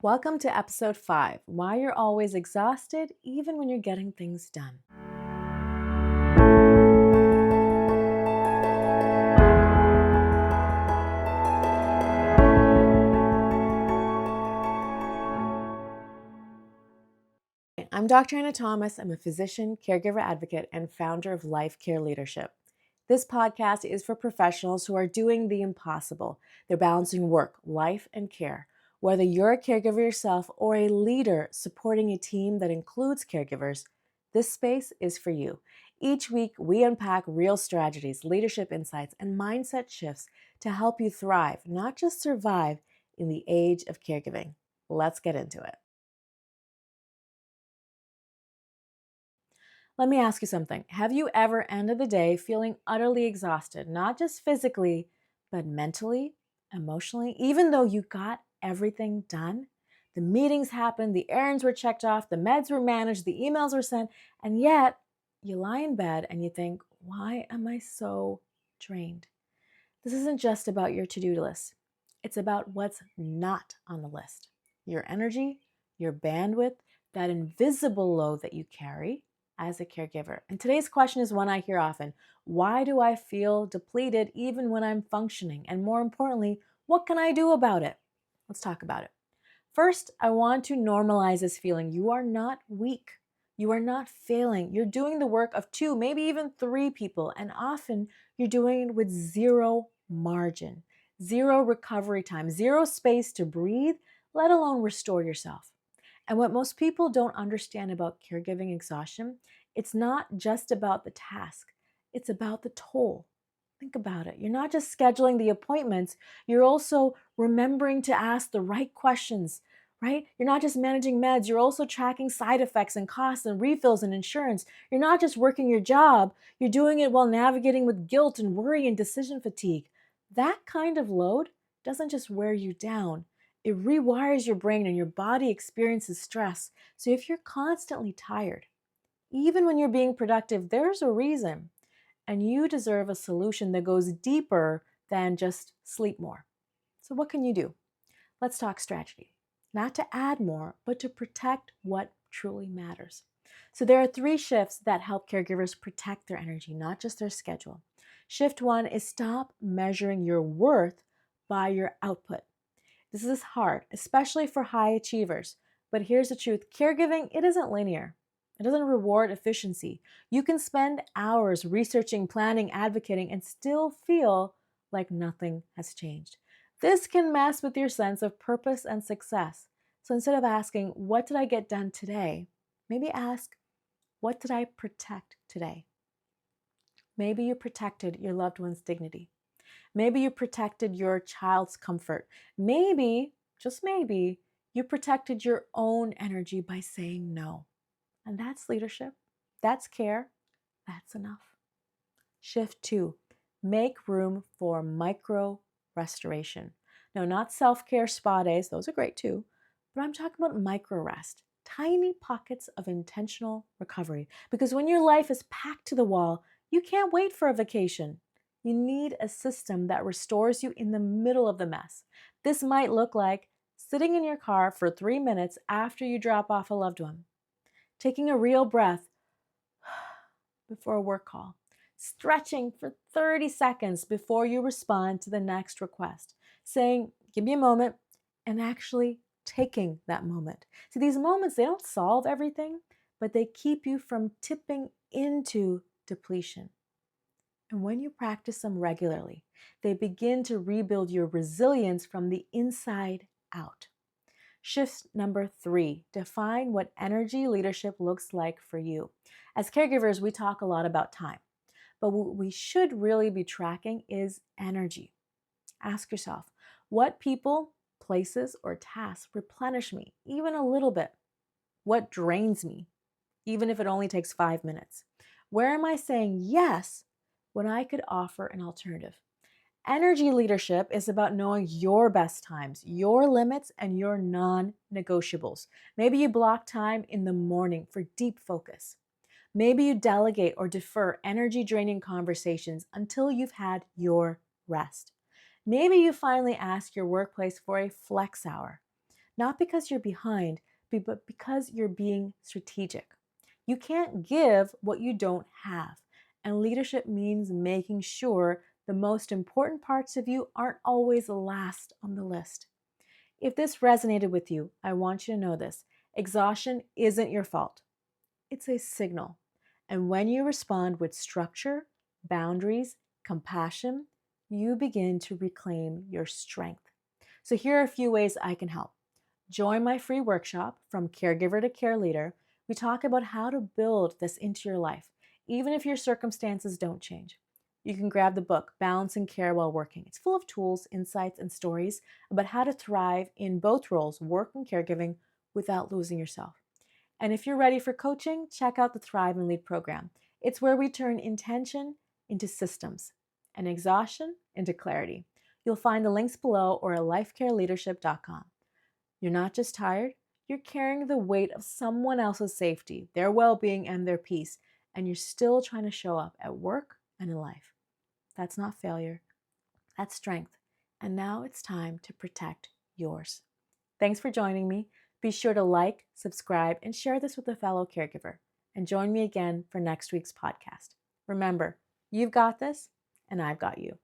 Welcome to episode 5, Why You're Always Exhausted Even When You're Getting Things Done. I'm Dr. Anna Thomas. I'm a physician, caregiver advocate, and founder of Life Care Leadership. This podcast is for professionals who are doing the impossible. They're balancing work, life, and care. Whether you're a caregiver yourself or a leader supporting a team that includes caregivers, this space is for you. Each week, we unpack real strategies, leadership insights, and mindset shifts to help you thrive, not just survive, in the age of caregiving. Let's get into it. Let me ask you something. Have you ever ended the day feeling utterly exhausted, not just physically, but mentally, emotionally, even though you got everything done? The meetings happened, the errands were checked off, the meds were managed, the emails were sent, and yet you lie in bed and you think, why am I so drained? This isn't just about your to-do list. It's about what's not on the list. Your energy, your bandwidth, that invisible load that you carry as a caregiver. And today's question is one I hear often. Why do I feel depleted even when I'm functioning? And more importantly, what can I do about it? Let's talk about it. First, I want to normalize this feeling. You are not weak. You are not failing. You're doing the work of 2, maybe even 3 people, and often you're doing it with zero margin, zero recovery time, zero space to breathe, let alone restore yourself. And what most people don't understand about caregiving exhaustion, it's not just about the task, it's about the toll. Think about it. You're not just scheduling the appointments, you're also remembering to ask the right questions, right? You're not just managing meds, you're also tracking side effects and costs and refills and insurance. You're not just working your job, you're doing it while navigating with guilt and worry and decision fatigue. That kind of load doesn't just wear you down, it rewires your brain and your body experiences stress. So if you're constantly tired, even when you're being productive, there's a reason. And you deserve a solution that goes deeper than just sleep more. So, what can you do? Let's talk strategy. Not to add more, but to protect what truly matters. So, there are 3 shifts that help caregivers protect their energy, not just their schedule. Shift 1 is stop measuring your worth by your output. This is hard, especially for high achievers. But here's the truth, caregiving, it isn't linear. It doesn't reward efficiency. You can spend hours researching, planning, advocating, and still feel like nothing has changed. This can mess with your sense of purpose and success. So instead of asking, what did I get done today? Maybe ask, what did I protect today? Maybe you protected your loved one's dignity. Maybe you protected your child's comfort. Maybe, just maybe, you protected your own energy by saying no. And that's leadership. That's care. That's enough. Shift 2, make room for micro restoration. No, not self-care spa days. Those are great too. But I'm talking about micro rest, tiny pockets of intentional recovery. Because when your life is packed to the wall, you can't wait for a vacation. You need a system that restores you in the middle of the mess. This might look like sitting in your car for 3 minutes after you drop off a loved one, taking a real breath before a work call, stretching for 30 seconds before you respond to the next request, saying, give me a moment, and actually taking that moment. See, these moments, they don't solve everything, but they keep you from tipping into depletion. And when you practice them regularly, they begin to rebuild your resilience from the inside out. Shift number 3, define what energy leadership looks like for you. As caregivers, we talk a lot about time, but what we should really be tracking is energy. Ask yourself, what people, places, or tasks replenish me, even a little bit? What drains me, even if it only takes 5 minutes? Where am I saying yes when I could offer an alternative? Energy leadership is about knowing your best times, your limits, and your non-negotiables. Maybe you block time in the morning for deep focus. Maybe you delegate or defer energy-draining conversations until you've had your rest. Maybe you finally ask your workplace for a flex hour. not because you're behind, but because you're being strategic. You can't give what you don't have. And leadership means making sure the most important parts of you aren't always last on the list. If this resonated with you, I want you to know this: exhaustion isn't your fault, it's a signal. And when you respond with structure, boundaries, compassion, you begin to reclaim your strength. So, here are a few ways I can help. Join my free workshop, From Caregiver to Care Leader. We talk about how to build this into your life, even if your circumstances don't change. You can grab the book, Balancing Care While Working. It's full of tools, insights, and stories about how to thrive in both roles, work and caregiving, without losing yourself. And if you're ready for coaching, check out the Thrive and Lead program. It's where we turn intention into systems and exhaustion into clarity. You'll find the links below or at lifecareleadership.com. You're not just tired, you're carrying the weight of someone else's safety, their well being, and their peace, and you're still trying to show up at work and in life. That's not failure, that's strength. And now it's time to protect yours. Thanks for joining me. Be sure to like, subscribe, and share this with a fellow caregiver. And join me again for next week's podcast. Remember, you've got this, and I've got you.